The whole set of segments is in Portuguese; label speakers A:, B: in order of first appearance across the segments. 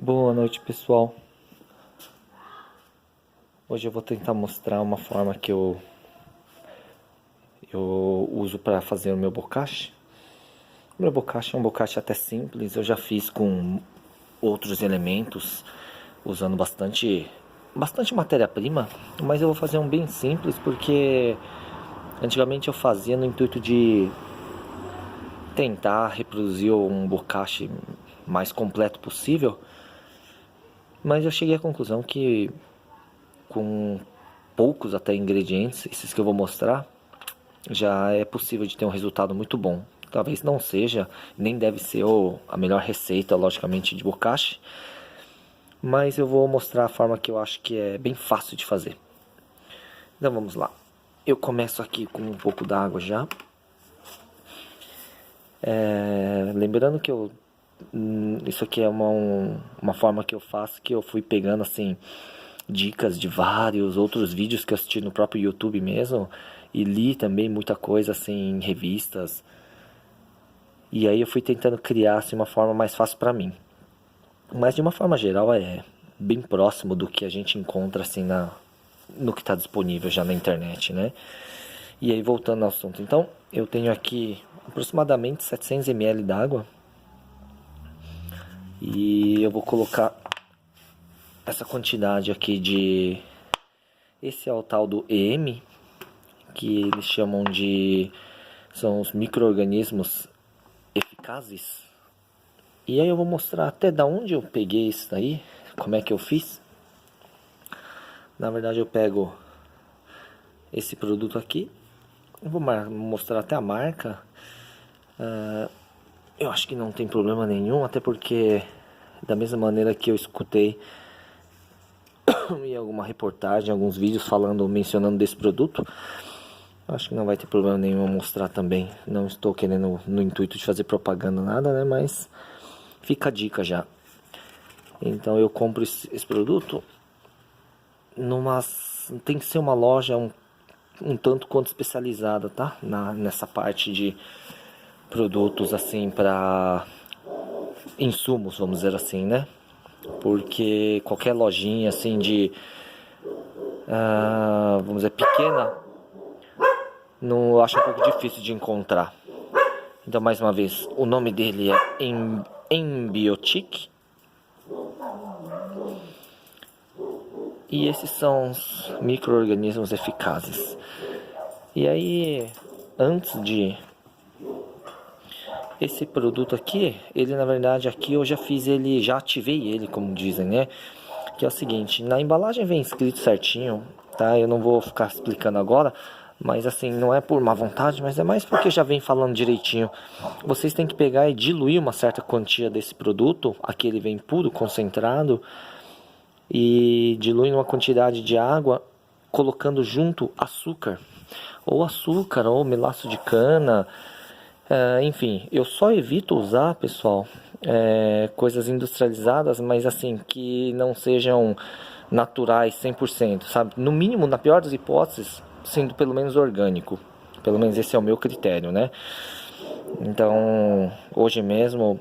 A: Boa noite, pessoal. Hoje eu vou tentar mostrar uma forma que eu uso para fazer o meu bocashi. O meu bocashi é um bocashi até simples, eu já fiz com outros elementos, usando bastante matéria-prima, mas eu vou fazer um bem simples porque antigamente eu fazia no intuito de tentar reproduzir um bokashi mais completo possível, mas eu cheguei à conclusão que com poucos até ingredientes, esses que eu vou mostrar, já é possível de ter um resultado muito bom. Talvez não seja, nem deve ser a melhor receita, logicamente, de bokashi, mas eu vou mostrar a forma que eu acho que é bem fácil de fazer. Então vamos lá. Eu começo aqui com um pouco d'água já. Lembrando que isso aqui é uma forma que eu faço, que eu fui pegando assim dicas de vários outros vídeos que eu assisti no próprio YouTube mesmo, e li também muita coisa assim em revistas, e aí eu fui tentando criar assim, uma forma mais fácil para mim, mas de uma forma geral é bem próximo do que a gente encontra assim no que está disponível já na internet, né? E aí, voltando ao assunto, então eu tenho aqui aproximadamente 700 ml d'água, e eu vou colocar essa quantidade aqui de... Esse é o tal do EM, que eles chamam de... São os micro-organismos eficazes. E aí eu vou mostrar até da onde eu peguei isso daí, como é que eu fiz. Na verdade eu pego esse produto aqui, eu vou mostrar até a marca. Eu acho que não tem problema nenhum, até porque da mesma maneira que eu escutei em alguma reportagem, alguns vídeos mencionando desse produto, acho que não vai ter problema nenhum mostrar também. Não estou querendo no intuito de fazer propaganda nada, né? Mas fica a dica já. Então eu compro esse produto tem que ser uma loja um tanto quanto especializada, tá? Nessa parte de produtos assim para insumos, vamos dizer assim, né? Porque qualquer lojinha assim vamos dizer, pequena, eu acho um pouco difícil de encontrar. Então, mais uma vez, o nome dele é Embiotic. E esses são os micro-organismos eficazes. E aí, antes de... Esse produto aqui, ele na verdade aqui eu já fiz ele, já ativei ele, como dizem, né? Que é o seguinte, na embalagem vem escrito certinho, tá? Eu não vou ficar explicando agora, mas assim, não é por má vontade, mas é mais porque já vem falando direitinho. Vocês têm que pegar e diluir uma certa quantia desse produto, aqui ele vem puro, concentrado, e dilui uma quantidade de água, colocando junto açúcar, ou melaço de cana. Enfim, eu só evito usar, pessoal, coisas industrializadas, mas assim, que não sejam naturais 100%, sabe? No mínimo, na pior das hipóteses, sendo pelo menos orgânico. Pelo menos esse é o meu critério, né? Então, hoje mesmo,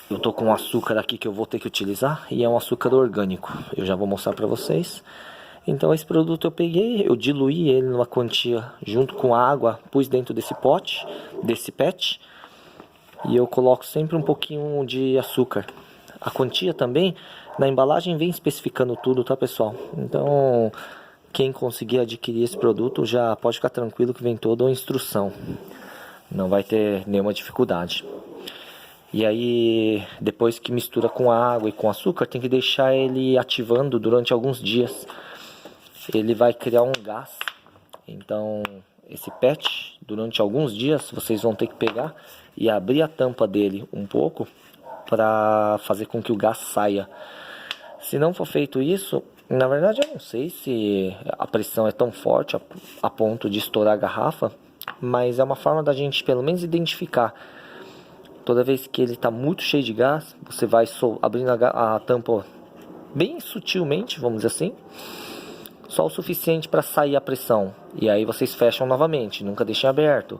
A: eu tô com um açúcar aqui que eu vou ter que utilizar, e é um açúcar orgânico. Eu já vou mostrar pra vocês. Então esse produto eu peguei, eu diluí ele numa quantia junto com a água, pus dentro desse pote, desse PET, e eu coloco sempre um pouquinho de açúcar. A quantia também, na embalagem vem especificando tudo, tá, pessoal? Então, quem conseguir adquirir esse produto já pode ficar tranquilo que vem toda a instrução. Não vai ter nenhuma dificuldade. E aí, depois que mistura com a água e com açúcar, tem que deixar ele ativando durante alguns dias. Ele vai criar um gás. Então esse PET, durante alguns dias, vocês vão ter que pegar e abrir a tampa dele um pouco para fazer com que o gás saia. Se não for feito isso, na verdade eu não sei se a pressão é tão forte a ponto de estourar a garrafa, mas é uma forma da gente pelo menos identificar. Toda vez que ele está muito cheio de gás, você vai abrindo a tampa bem sutilmente, vamos dizer assim, só o suficiente para sair a pressão. E aí vocês fecham novamente, nunca deixem aberto.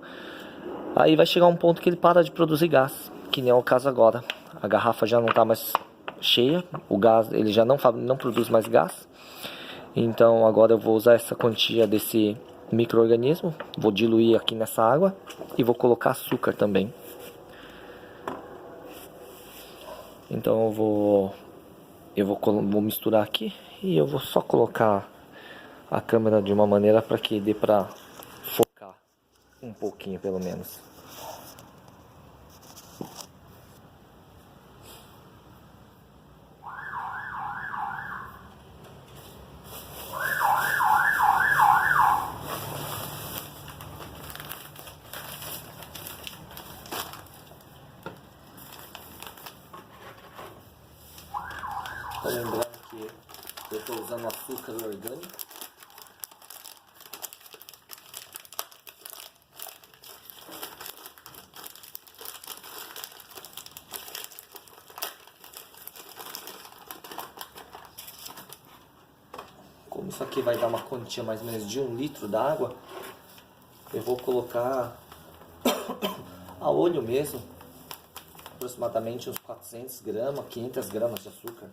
A: Aí vai chegar um ponto que ele para de produzir gás, que nem é o caso agora. A garrafa já não está mais cheia, o gás ele já não produz mais gás. Então agora eu vou usar essa quantia desse micro-organismo, vou diluir aqui nessa água e vou colocar açúcar também. Então vou misturar aqui e eu vou só colocar a câmera de uma maneira para que dê para focar um pouquinho pelo menos. Tô lembrando que eu estou usando açúcar orgânico. Como isso aqui vai dar uma quantia mais ou menos de 1 litro d'água, eu vou colocar a olho mesmo, aproximadamente uns 400 gramas, 500 gramas de açúcar.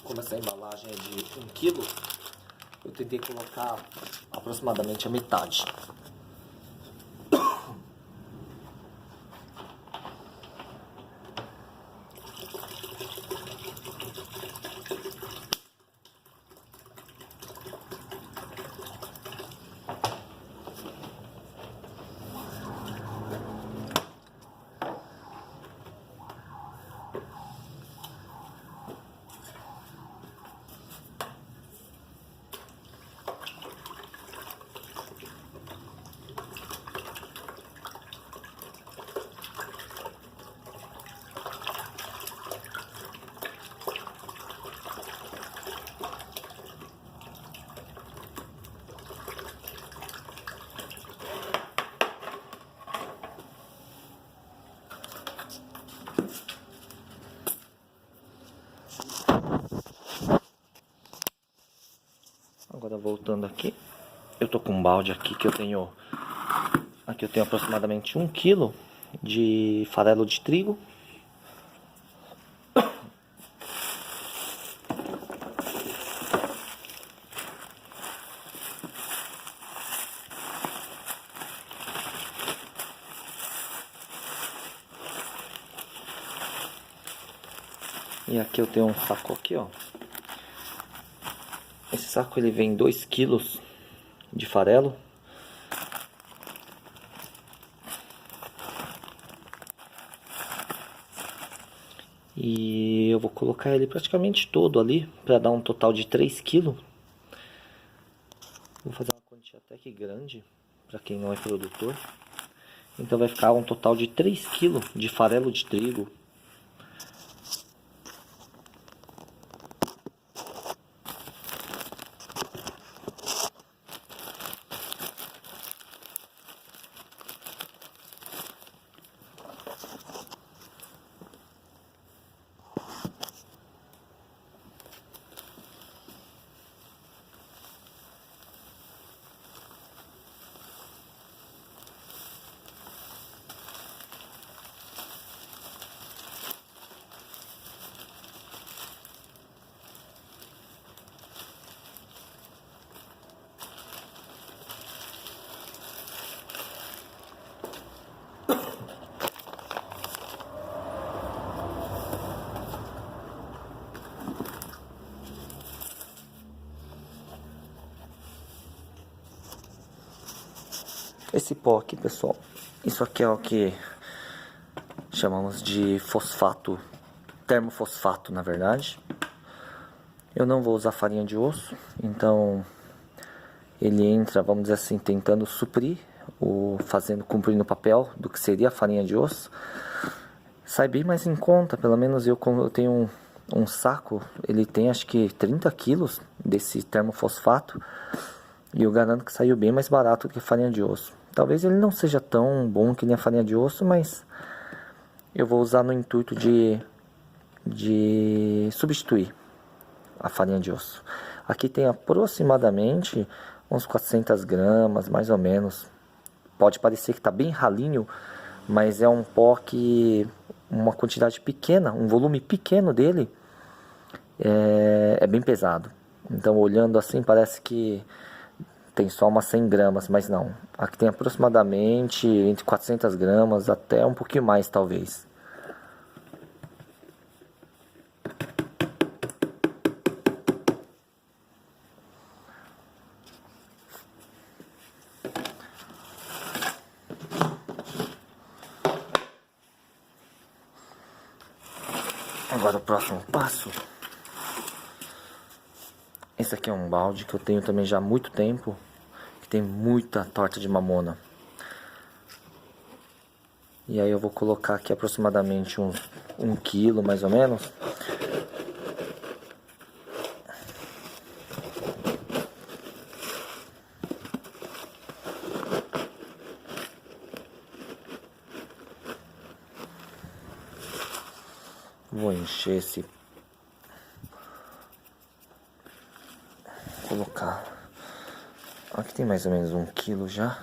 A: Como essa embalagem é de 1 kg, eu tentei colocar aproximadamente a metade. Agora voltando aqui, eu tô com um balde aqui que eu tenho aproximadamente 1 kg de farelo de trigo. E aqui eu tenho um saco aqui, ó. Esse saco ele vem 2 kg de farelo. E eu vou colocar ele praticamente todo ali, para dar um total de 3 kg. Vou fazer uma quantia até que grande, para quem não é produtor. Então vai ficar um total de 3 kg de farelo de trigo. Esse pó aqui, pessoal, isso aqui é o que chamamos de fosfato, termofosfato, na verdade. Eu não vou usar farinha de osso, então ele entra, vamos dizer assim, tentando suprir, cumprindo o papel do que seria a farinha de osso. Sai bem mais em conta, pelo menos eu tenho um saco, ele tem acho que 30 quilos desse termofosfato. E eu garanto que saiu bem mais barato do que farinha de osso. Talvez ele não seja tão bom que nem a farinha de osso, mas eu vou usar no intuito de substituir a farinha de osso. Aqui tem aproximadamente uns 400 gramas, mais ou menos. Pode parecer que está bem ralinho, mas é um pó que uma quantidade pequena, um volume pequeno dele é bem pesado. Então, olhando assim, parece que tem só umas 100 gramas, mas não. Aqui tem aproximadamente entre 400 gramas até um pouquinho mais, talvez. Agora o próximo passo. Esse aqui é um balde que eu tenho também já há muito tempo, que tem muita torta de mamona. E aí eu vou colocar aqui aproximadamente uns 1 quilo, mais ou menos. Vou encher esse... Colocar... Aqui tem mais ou menos 1 quilo já.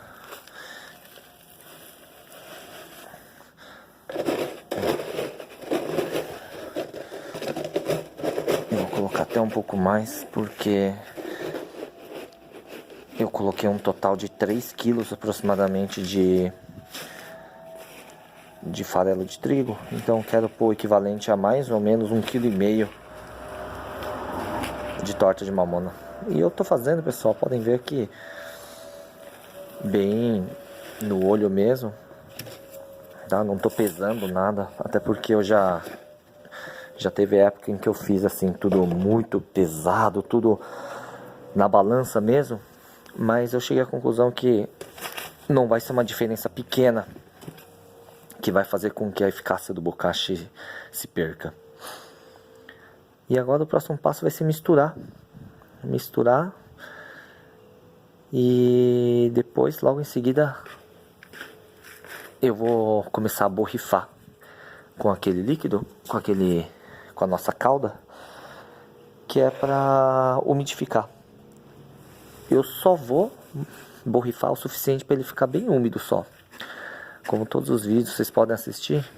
A: Eu vou colocar até um pouco mais, porque eu coloquei um total de 3 quilos aproximadamente de farelo de trigo. Então quero pôr o equivalente a mais ou menos 1,5 kg de torta de mamona. E eu tô fazendo, pessoal, podem ver que bem no olho mesmo, tá? Não tô pesando nada, até porque eu já teve época em que eu fiz assim tudo muito pesado, tudo na balança mesmo, mas eu cheguei à conclusão que não vai ser uma diferença pequena que vai fazer com que a eficácia do bokashi se perca. E agora o próximo passo vai ser misturar. E depois, logo em seguida, eu vou começar a borrifar com aquele líquido, com a nossa calda, que é para umidificar. Eu só vou borrifar o suficiente para ele ficar bem úmido só. Como todos os vídeos vocês podem assistir,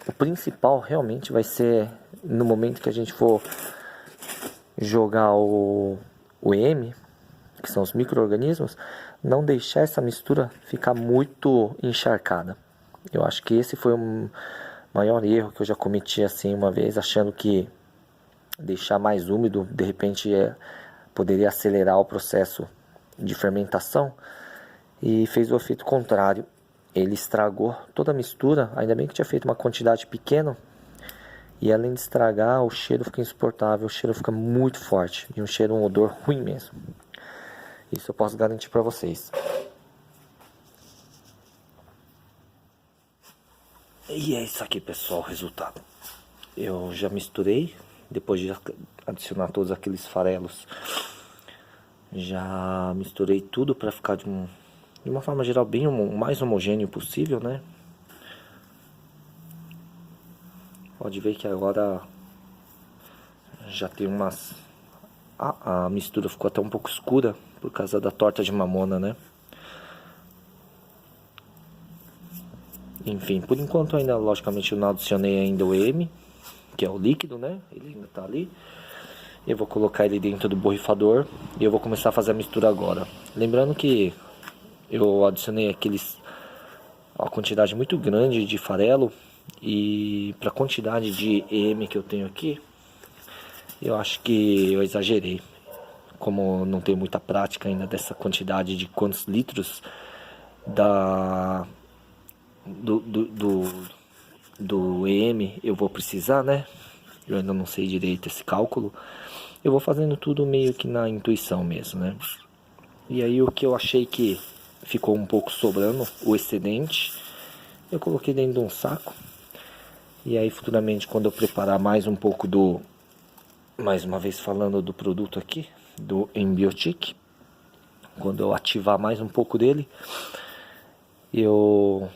A: o principal realmente vai ser no momento que a gente for jogar o EM, que são os micro-organismos, não deixar essa mistura ficar muito encharcada. Eu acho que esse foi o maior erro que eu já cometi assim uma vez, achando que deixar mais úmido de repente poderia acelerar o processo de fermentação, e fez o efeito contrário. Ele estragou toda a mistura, ainda bem que tinha feito uma quantidade pequena, e além de estragar, o cheiro fica insuportável, o cheiro fica muito forte, e um odor ruim mesmo. Isso eu posso garantir para vocês. E é isso aqui, pessoal, o resultado. Eu já misturei, depois de adicionar todos aqueles farelos, já misturei tudo para ficar de uma forma geral bem o mais homogêneo possível, né? Pode ver que agora já tem umas... a mistura ficou até um pouco escura por causa da torta de mamona, né? Enfim, por enquanto ainda, logicamente, eu não adicionei ainda o EM, que é o líquido, né? Ele ainda tá ali. Eu vou colocar ele dentro do borrifador e eu vou começar a fazer a mistura agora. Lembrando que eu adicionei uma quantidade muito grande de farelo, e para a quantidade de EM que eu tenho aqui, eu acho que eu exagerei. Como não tenho muita prática ainda dessa quantidade de quantos litros do EM eu vou precisar, né? Eu ainda não sei direito esse cálculo. Eu vou fazendo tudo meio que na intuição mesmo, né? E aí o que eu achei que ficou um pouco sobrando, o excedente, eu coloquei dentro de um saco. E aí futuramente, quando eu preparar mais um pouco mais uma vez falando do produto aqui, do Embiotic, quando eu ativar mais um pouco dele, eu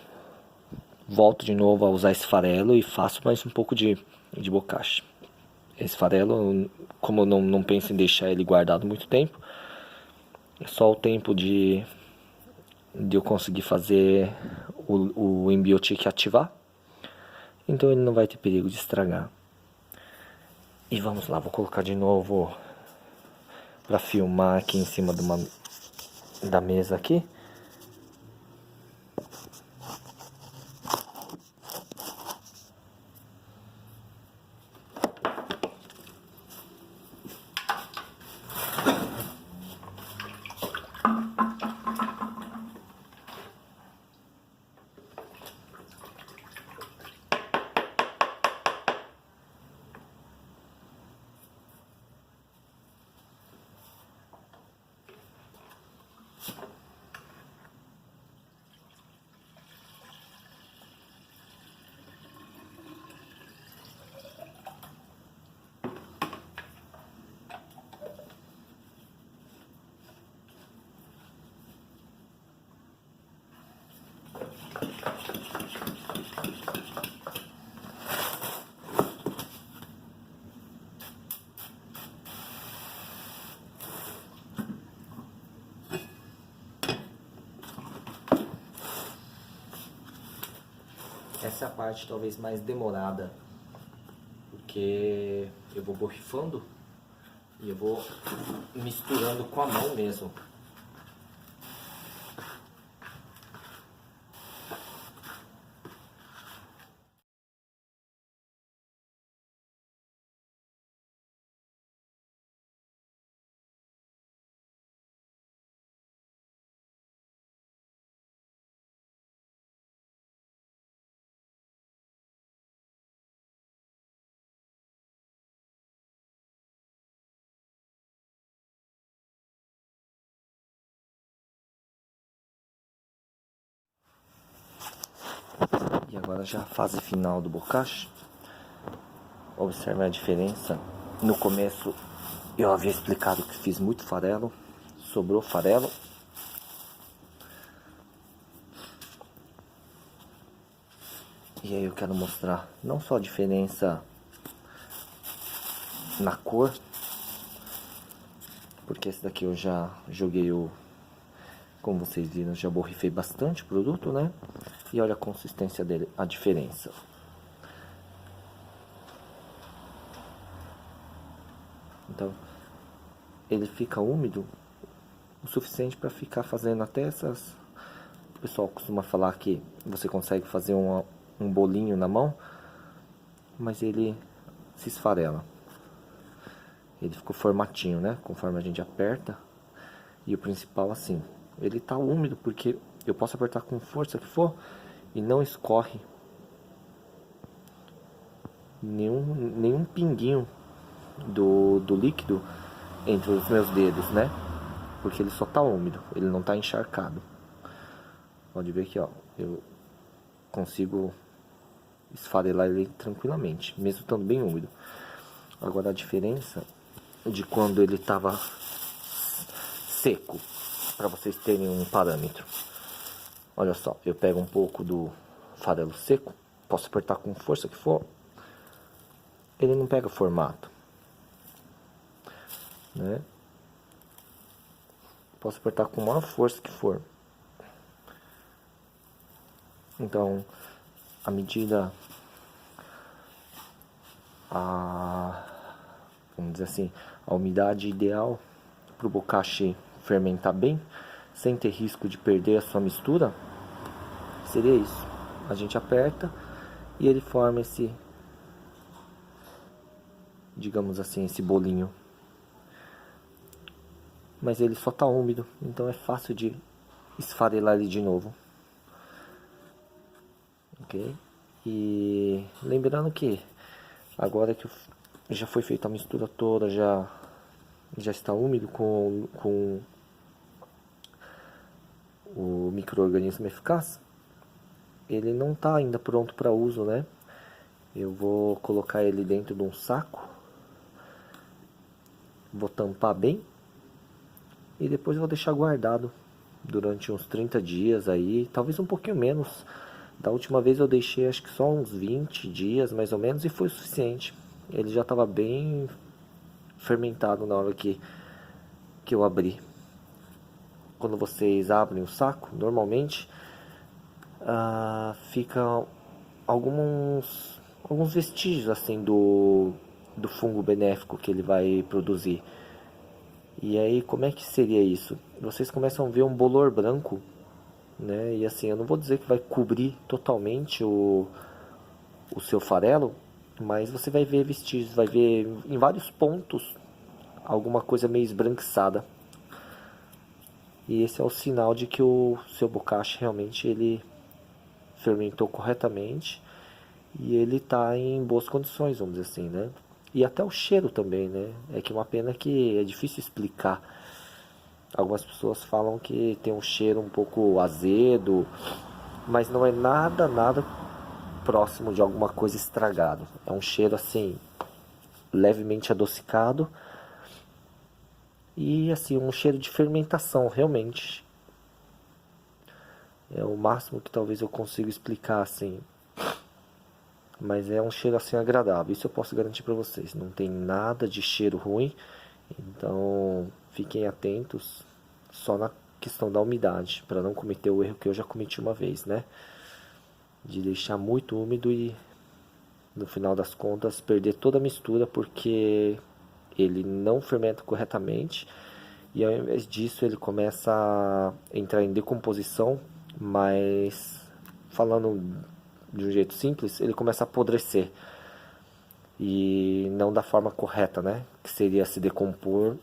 A: volto de novo a usar esse farelo e faço mais um pouco de bocashi. Esse farelo, como eu não penso em deixar ele guardado muito tempo, é só o tempo de eu conseguir fazer o embiotique ativar. Então ele não vai ter perigo de estragar. E vamos lá, vou colocar de novo para filmar aqui em cima da mesa aqui. Essa é a parte talvez mais demorada, porque eu vou borrifando e eu vou misturando com a mão mesmo. E agora já a fase final do bocashi. Observe a diferença. No começo eu havia explicado que fiz muito farelo, sobrou farelo. E aí eu quero mostrar não só a diferença na cor, porque esse daqui eu já joguei como vocês viram, eu já borrifei bastante o produto, né? E olha a consistência dele, a diferença. Então, ele fica úmido o suficiente para ficar fazendo até essas... O pessoal costuma falar que você consegue fazer um bolinho na mão, mas ele se esfarela. Ele ficou formatinho, né? Conforme a gente aperta. E o principal, assim, ele tá úmido porque eu posso apertar com força que for e não escorre nenhum pinguinho do líquido entre os meus dedos, né? Porque ele só tá úmido, ele não tá encharcado. Pode ver que, ó, eu consigo esfarelar ele tranquilamente, mesmo estando bem úmido. Agora a diferença de quando ele tava seco, para vocês terem um parâmetro. Olha só, eu pego um pouco do farelo seco, posso apertar com força que for, ele não pega formato, né? Posso apertar com a maior força que for. Então, à medida, vamos dizer assim, a umidade ideal para o bokashi fermentar bem, sem ter risco de perder a sua mistura, seria isso. A gente aperta e ele forma esse, digamos assim, esse bolinho. Mas ele só tá úmido, então é fácil de esfarelar ele de novo. Ok? E lembrando que agora que já foi feita a mistura toda, já está úmido com o micro-organismo eficaz, ele não está ainda pronto para uso, né? Eu vou colocar ele dentro de um saco, vou tampar bem e depois vou deixar guardado durante uns 30 dias aí, talvez um pouquinho menos. Da última vez eu deixei acho que só uns 20 dias mais ou menos e foi o suficiente. Ele já estava bem fermentado na hora que eu abri. Quando vocês abrem o saco, normalmente ficam alguns vestígios assim do fungo benéfico que ele vai produzir. E aí, como é que seria isso? Vocês começam a ver um bolor branco, né? E assim, eu não vou dizer que vai cobrir totalmente o seu farelo, mas você vai ver vestígios, vai ver em vários pontos alguma coisa meio esbranquiçada. E esse é o sinal de que o seu bocashi realmente ele fermentou corretamente e ele está em boas condições, vamos dizer assim, né? E até o cheiro também, né? É que uma pena que é difícil explicar. Algumas pessoas falam que tem um cheiro um pouco azedo, mas não é nada próximo de alguma coisa estragada. É um cheiro assim, levemente adocicado e assim, um cheiro de fermentação, realmente. É o máximo que talvez eu consiga explicar assim. Mas é um cheiro assim agradável, isso eu posso garantir para vocês. Não tem nada de cheiro ruim, então fiquem atentos só na questão da umidade, para não cometer o erro que eu já cometi uma vez, né? De deixar muito úmido e no final das contas perder toda a mistura porque ele não fermenta corretamente e ao invés disso ele começa a entrar em decomposição, mas falando de um jeito simples, ele começa a apodrecer e não da forma correta, né? Que seria se decompor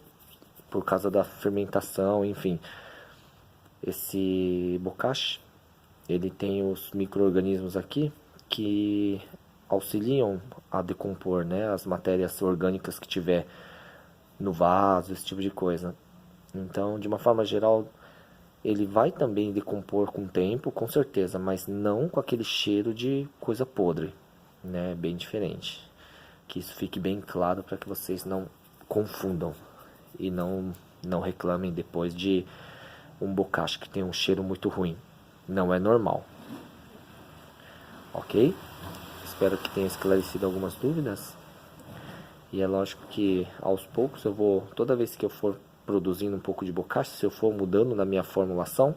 A: por causa da fermentação, enfim. Esse bokashi, ele tem os micro-organismos aqui que auxiliam a decompor, né? As matérias orgânicas que tiver no vaso, esse tipo de coisa. Então, de uma forma geral, ele vai também decompor com o tempo, com certeza, mas não com aquele cheiro de coisa podre, né? Bem diferente. Que isso fique bem claro para que vocês não confundam e não reclamem depois de um bokashi que tem um cheiro muito ruim. Não é normal. Ok? Espero que tenha esclarecido algumas dúvidas. E é lógico que aos poucos eu vou, toda vez que eu for produzindo um pouco de bokashi, se eu for mudando na minha formulação,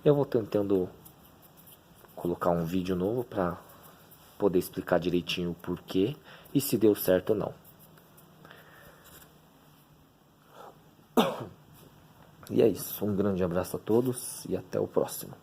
A: eu vou tentando colocar um vídeo novo para poder explicar direitinho o porquê e se deu certo ou não. E é isso, um grande abraço a todos e até o próximo.